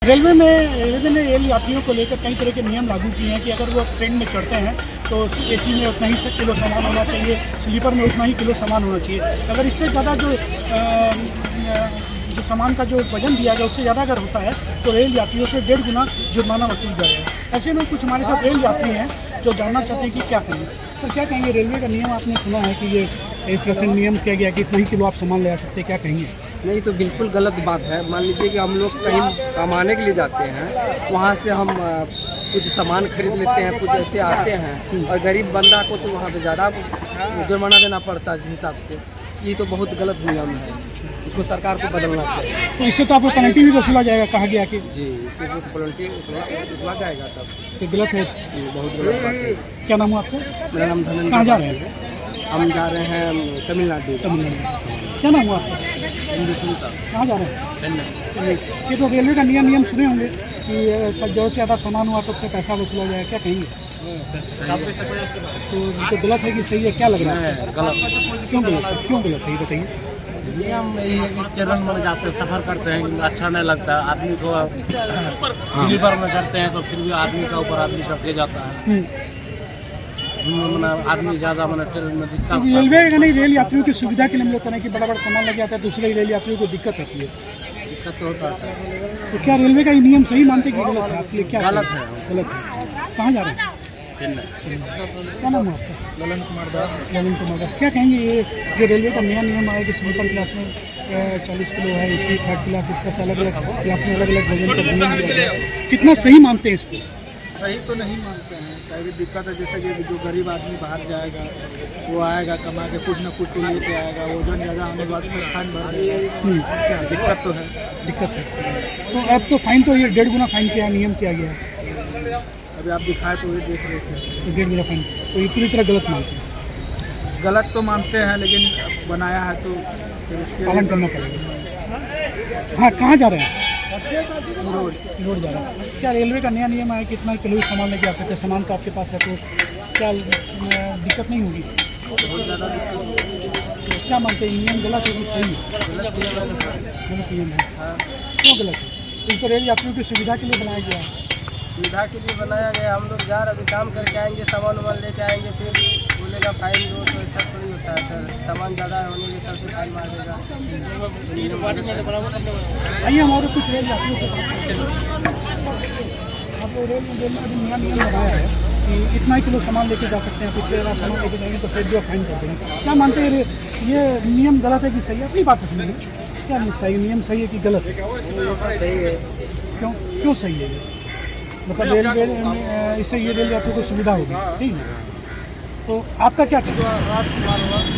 Railway ने rail यात्रियों को लेकर कई तरह के नियम लागू किए हैं कि अगर वो ट्रेन में चढ़ते हैं तो एसी में उतना ही किलो सामान होना चाहिए, स्लीपर में उतना ही किलो सामान होना चाहिए। अगर इससे ज़्यादा जो सामान का जो वजन दिया गया उससे ज़्यादा अगर होता है तो रेल यात्रियों से 1.5 गुना जुर्माना वसूल जाएगा। ऐसे में कुछ हमारे साथ रेल यात्री हैं जो जानना चाहते हैं कि क्या करेंगे। सर क्या कहेंगे, रेलवे का नियम आपने सुना है कि ये इस तरह से नियम किया गया कि इतना ही किलो आप सामान ले आ सकते हैं, क्या कहेंगे? नहीं, तो बिल्कुल गलत बात है। मान लीजिए कि हम लोग कहीं कमाने के लिए जाते हैं, वहाँ से हम कुछ सामान खरीद लेते हैं, कुछ ऐसे आते हैं और गरीब बंदा को तो वहाँ पे ज़्यादा जुर्माना देना पड़ता है। जिस हिसाब से ये तो बहुत गलत नियम है, इसको सरकार को बदलना चाहिए। तो इससे तो आपको पेनल्टी भी वसूला जाएगा, कहा गया कि जी इससे तो पेनल्टी वसूला जाएगा। तब तो गलत है, ये बहुत गलत बात है। क्या नाम है आपका? मेरा नाम धनंजय। कहाँ जा रहे हैं? हम जा रहे हैं तमिलनाडु। क्या नाम हुआ आपका? कहाँ जा रहे हैं? चेन्नई। ये तो रेलवे का नियम सुने होंगे कि जो से ज़्यादा सामान हुआ तो उससे पैसा वसूला जाएगा, क्या कहेंगे? तो गलत है कि सही है, क्या लग रहा है? गलत। क्यों गलत है ये बताइए। नियम यही है कि ट्रेन में जाते हैं, सफ़र करते हैं, अच्छा नहीं लगता आदमी को। स्लीपर में चढ़ते हैं तो फिर भी आदमी का ऊपर आदमी चढ़ जाता है। आदमी ज़्यादा ट्रेन में दिक्कत। रेलवे का नहीं, रेल यात्रियों की सुविधा के लिए हम लोग करें कि बड़ा बड़ा सामान लग जाता है, दूसरे रेल यात्रियों को दिक्कत होती है। दिक्कत तो होता है सर। तो क्या रेलवे का ये नियम सही मानते हैं कि गलत है आपके लिए? क्या गलत है? गलत है। कहाँ जा रहे हैं? चेन्नई। क्या नाम है आपका? ललन कुमार दास। ललन कुमार दास। क्या कहेंगे, ये जो रेलवे का नया नियम आया कि स्लीपर क्लास में 40 किलो है, इसी थर्ड क्लास इस तरह से अलग अलग क्लास में अलग अलग वजन का नियम दिया गया है, कितना सही मानते हैं इसको? सही तो नहीं मानते हैं, काफ़ी दिक्कत है। जैसे कि जो गरीब आदमी बाहर जाएगा वो आएगा कमा के कुछ ना कुछ तो लेके आएगा, वजन ज़्यादा आने के बाद में फाइन भर देगा। क्या दिक्कत तो है, दिक्कत है। तो अब तो फाइन तो ये 1.5 गुना फाइन किया नियम किया गया है। अभी आप दिखाए तो ये देख रहे थे। तो 1.5 गुना फाइन, तो ये पूरी तरह गलत मानते हैं? गलत तो मानते हैं लेकिन बनाया है तो फिर उसके पालन करना पड़ेगा। हाँ, कहाँ जा रहे हैं? रोड जा रहा है। क्या रेलवे का नया नियम है कि इतना किलो ही सामान लेके आ सकते हैं? सामान तो आपके पास है तो क्या दिक्कत नहीं होगी? बहुत ज़्यादा दिक्कत। क्या मानते हैं, नियम गलत है कि सही है? गलत नियम है। क्यों गलत है? इनको रेल यात्रियों की सुविधा के लिए बनाया गया है। सुविधा के लिए बनाया गया। हम लोग जा रहे अभी काम करके आएंगे, सामान वामान लेके आएंगे, फिर बोलेगा फाइन दो, तो ऐसा थोड़ी होता है सर। सामान ज़्यादा होने के हिसाब से फाइन मार देगा। आइए हमारे कुछ रेल यात्रियों से आप लोग रेल में अभी नया नियम लगाया है कि इतना ही किलो सामान लेके जा सकते हैं, कुछ ज़्यादा सामान लेके जाएंगे तो फिर जो फाइन कर देंगे। क्या मानते हैं, ये नियम गलत है कि सही है? अपनी बात सुनिए, क्या लगता है, ये नियम सही है कि गलत है? सही है। क्यों सही है ये? मतलब रेलवे इससे ये रेल यात्रियों को सुविधा होगी, ठीक है। तो आपका क्या कहना है?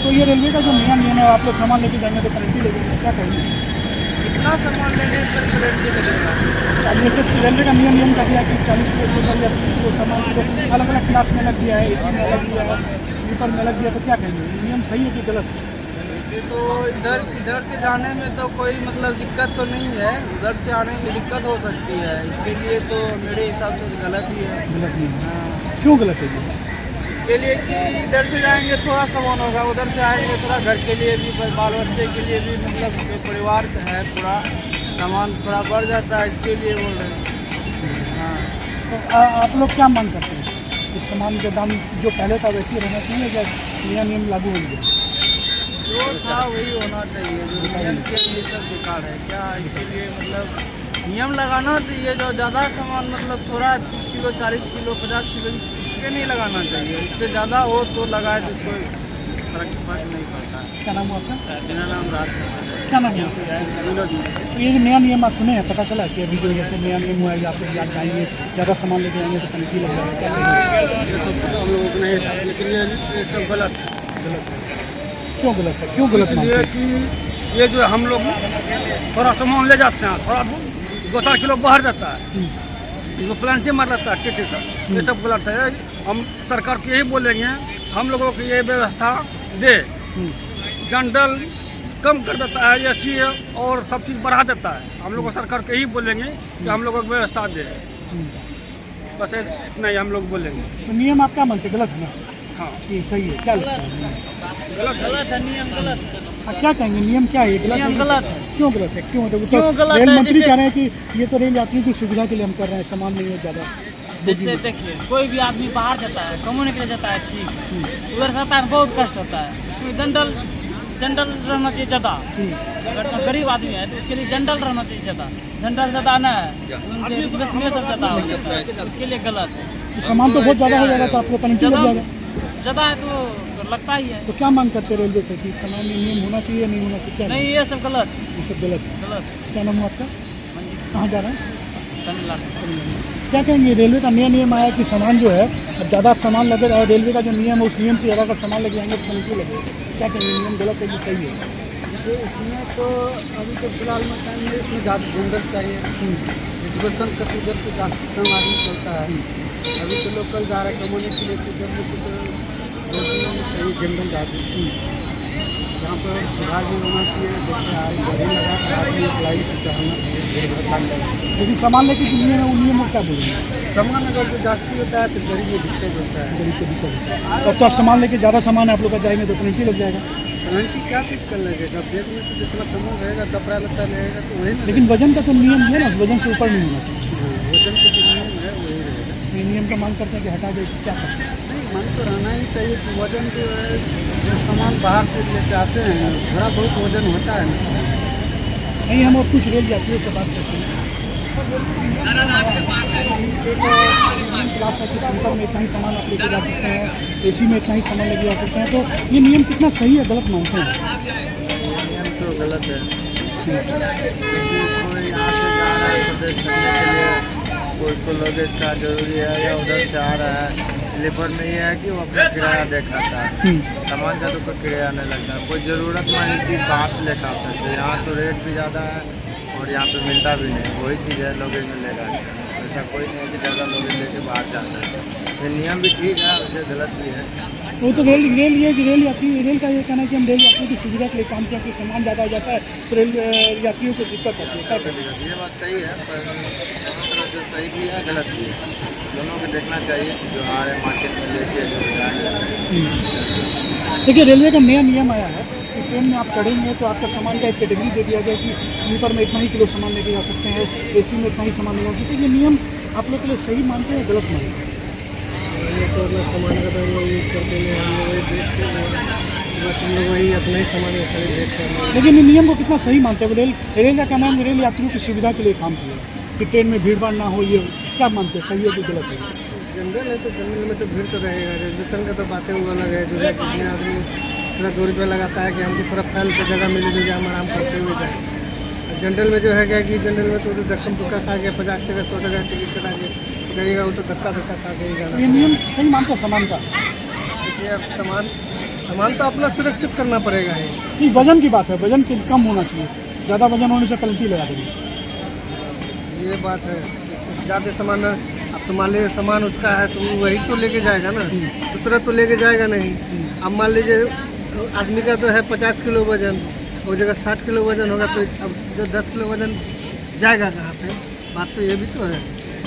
तो ये रेलवे का जो नया नियम है, आप लोग सामान लेके जाएंगे तो पेनल्टी लगेगी, क्या कहेंगे? कितना सामान लेने पर पेनल्टी लगेगा? अब जैसे रेलवे का नियम कर दिया कि 40 किलो स्लीपर या 30 किलो सामान को अलग अलग क्लास में लग दिया है, एसी में अलग दिया है, स्लीपर में अलग दिया, तो क्या कहेंगे, नियम सही है कि गलत है? वैसे तो इधर से जाने में तो कोई दिक्कत तो नहीं है, उधर से आने में दिक्कत हो सकती है। इसके लिए तो मेरे हिसाब से गलत ही है। गलत नहीं है। क्यों गलत है ये? इसके लिए कि इधर से जाएंगे थोड़ा सामान होगा, उधर से आएंगे थोड़ा घर के लिए भी, बाल बच्चे के लिए भी, जो परिवार है पूरा सामान थोड़ा बढ़ जाता है, इसके लिए बोल रहे हैं। हाँ, तो आप लोग क्या मांग करते हैं? इस सामान के दाम जो पहले था वैसे ही रहना चाहिए या नया नियम लागू हो गया? जो था वही होना चाहिए। जो नियम के लिए सब बेकार है क्या? इसीलिए नियम लगाना चाहिए। जो ज़्यादा सामान थोड़ा 30 किलो 40 किलो 50 किलो इसके नहीं लगाना चाहिए। इससे ज़्यादा हो तो लगाए तो कोई फर्क नहीं पड़ता है। क्या नाम हुआ आपका? मेरा नाम राज है। क्या नाम है? तो ये जो नया नियम आप सुने हैं, पता चला कि अभी जो जैसे नया नियम हुआ है, आप लोग जाएंगे ज़्यादा सामान लेके आएंगे तो पेनल्टी लग जाएगा, हम लोगों को नहीं है, लेकिन ये सब गलत है। क्यों गलत है? क्यों गलत मानते इसलिए हैं? कि ये जो हम लोग थोड़ा सामान ले जाते हैं, थोड़ा 2-4 किलो बाहर जाता है, इसको पेनल्टी मार जाता है टीटी से। ये सब गलत है। हम सरकार को यही बोलेंगे, हम लोगों की ये व्यवस्था दे। जनरल कम कर देता है, एसी और सब चीज़ बढ़ा देता है। हम लोग को सरकार को यही बोलेंगे कि हम लोगों को व्यवस्था दे। बस इतना ही हम लोग बोलेंगे। तो नियम आप क्या मानते हैं, गलत है ना? हाँ, कि सही है? क्या लगता है? गलत है नियम, गलत है। क्या कहेंगे, नियम क्या है, गलत नियम है? गलत है। क्यों गलत है? क्यों तो क्यों गलत रेल है? मंत्री जैसे- कह रहे हैं कि ये तो रेल यात्रियों की सुविधा के लिए हम कर रहे हैं, सामान नहीं है ज़्यादा। जैसे देखिए कोई भी आदमी बाहर जाता है, कमाने के लिए जाता है, ठीक, उधर जाता है बहुत कष्ट होता है, क्योंकि जनरल रहना चाहिए ज़्यादा। अगर तो गरीब आदमी है तो इसके लिए जनरल रहना चाहिए ज़्यादा, जनरल ज़्यादा ना है, उनके रिजर्वेशन में सब ज़्यादा हो जाता है, उसके लिए गलत है। तो सामान तो बहुत ज़्यादा हो जाएगा, तो आपको पेनल्टी लग जाएगा। ज़्यादा है तो लगता ही है। तो क्या मांग करते रेलवे से कि सामान में नियम होना चाहिए, नहीं होना चाहिए? क्या नहीं, ये सब गलत है, ये सब गलत है। गलत है। क्या नाम हुआ आपका? कहाँ जा रहे हैं? तमिलनाडु। क्या कहेंगे, रेलवे का नया नियम आया कि सामान जो है अब ज़्यादा सामान लगे, और रेलवे का जो नियम है उस नियम से ज़्यादा अगर सामान लगे जाएंगे तो पेनल्टी लगेगी। क्या कहेंगे, नियम गलत है कि सही है? इसमें तो अभी तो फिलहाल में टाइम में इसमें ज़्यादा जनरल चाहिए, रिजर्वेशन का इधर से कम आदमी चलता है। अभी तो लोकल जा रहे हैं कमाने के लिए, तो इधर में तो चाहिए जनरल आदमी, जहाँ पर सुधार भी होना चाहिए, जैसे गाड़ी लगा आदमी अप्लाई से चढ़ना। लेकिन सामान लेके जो नियम है वो नियम में क्या बोलेंगे? सामान अगर जो जास्ती होता है तो गरीब में दिक्कत होता है। गरीब को दिक्कत है। अब तो आप सामान लेके ज़्यादा सामान आप लोग का जाएंगे तो पेनल्टी लग जाएगा। पेनल्टी क्या चीज़ कर लगेगा, बैग में तो जितना सामान रहेगा कपड़ा लत्ता रहेगा तो वही ना, लेकिन वजन का तो नियम है ना, वजन से ऊपर नहीं होना चाहिए। वजन का जो नियम है वही रहेगा। ये नियम का मांग करते हैं कि हटा दे, क्या करते हैं? नहीं, मन तो रहना ही चाहिए कि वजन जो है, जो सामान बाहर से लेके आते हैं थोड़ा बहुत वजन होता है ना। नहीं, हम और कुछ रेल यात्रियों से बात करते हैं। क्लास है कि स्लीपर में इतना ही सामान आप लेके जा सकते हैं, एसी में इतना ही सामान लेके जा सकते हैं, तो ये नियम कितना सही है, गलत मानते हैं? नियम तो गलत है, कोई यहाँ से जा रहा है प्रदेश करने के लिए, कोई को लगेज का जरूरी है या उधर से आ रहा है, स्लीपर में ये है कि वो अपना किराया दिखाता है, सामान का तो कोई किराया नहीं लगता। कोई ज़रूरतमंद चीज़ बाहर से लेकर आ सकते हैं, यहाँ तो रेट भी ज़्यादा है और यहाँ पे मिलता भी नहीं, वही चीज़ है लगेज में लेगा। ऐसा कोई नहीं है कि ज़्यादा लगेज लेके बाहर जाता है। ये नियम भी ठीक है, उससे गलत भी है। वो तो रेल रेल का ये कहना है कि हम रेल यात्रियों की सुविधा के लिए काम किया कि सामान ज़्यादा हो जाता है तो रेल यात्रियों को दिक्कत होती है। क्या करें? ये बात सही है, पर दोनों तरफ से सही भी है गलत भी है, दोनों को देखना चाहिए जो आ रहे मार्केट में लेके जो जाएंगे। देखिए, रेलवे का नया नियम आया है कि ट्रेन में आप चढ़ेंगे तो आपका सामान का एक कैटेगरी दे दिया गया कि स्लीपर में इतना ही किलो सामान लेके जा सकते हैं, एसी में इतना ही सामान ले जा सकते हैं। ये नियम आप लोग के लिए सही मानते हैं, गलत मानते हैं? ये तो अपना सामान का तो यूज करते हैं, हम लोग वही देखते हैं, बस हम लोग वही अपना ही सामान खरीद देखते हैं। लेकिन इन नियम को कितना सही मानते हैं? रेल का कहना है रेल यात्रियों की सुविधा के लिए काम किया कि ट्रेन में भीड़ भाड़ ना हो, ये क्या मानते हैं, सही है कि गलत है? जनरल है तो जनरल में तो भीड़ तो रहेगा, रिजर्वेशन का तो बातें वो अलग है, जो है कितने आदमी थोड़ा 2 रुपये लगाता है कि हमको थोड़ा फैल के जगह मिले जो कि हम आराम करते हुए जाए। जनरल में जो है क्या कि जनरल में तो धक्कम धुक्का खा के 50 टका 100 टका टिकट कटा के जाइएगा, वो तो धक्का धक्का खा के ही जाना। ये नियम सही मानते हैं सामान का? देखिए अब सामान तो अपना सुरक्षित करना पड़ेगा ही। नहीं, वजन की बात है, वजन कम होना चाहिए, ज़्यादा वजन होने से पेनल्टी लगा देंगे। ये बात है, ज़्यादा सामान अब तो मान लीजिए सामान उसका है तो वही तो लेके जाएगा ना, दूसरा तो लेके जाएगा नहीं। अब मान लीजिए आदमी का तो है 50 किलो वजन, वो जगह 60 किलो वजन होगा तो अब जो 10 किलो वजन जाएगा कहाँ पे? बात तो ये भी तो है।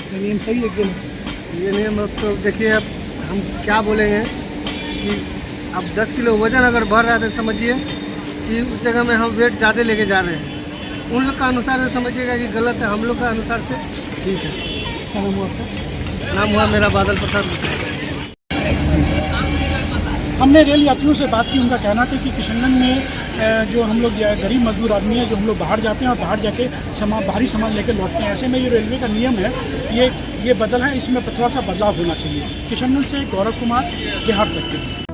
ये नियम सही है कि ये नियम अब तो देखिए, अब हम क्या बोलेंगे कि अब 10 किलो वजन अगर बढ़ रहा है तो समझिए कि उस जगह में हम वेट ज़्यादा लेके जा रहे हैं, उन लोग का अनुसार से समझिएगा कि गलत है, हम लोग का अनुसार से ठीक है। क्या नाम हुआ आपका? नाम हुआ मेरा बादल प्रसाद। हमने रेल यात्रियों से बात की, उनका कहना था कि किशनगंज में जो हम लोग गरीब मजदूर आदमी है, जो हम लोग बाहर जाते हैं और बाहर जाके भारी सामान लेकर लौटते हैं, ऐसे में ये रेलवे का नियम है ये बदल है, इसमें थोड़ा सा बदलाव होना चाहिए। किशनगंज से गौरव कुमार, बिहार तक के।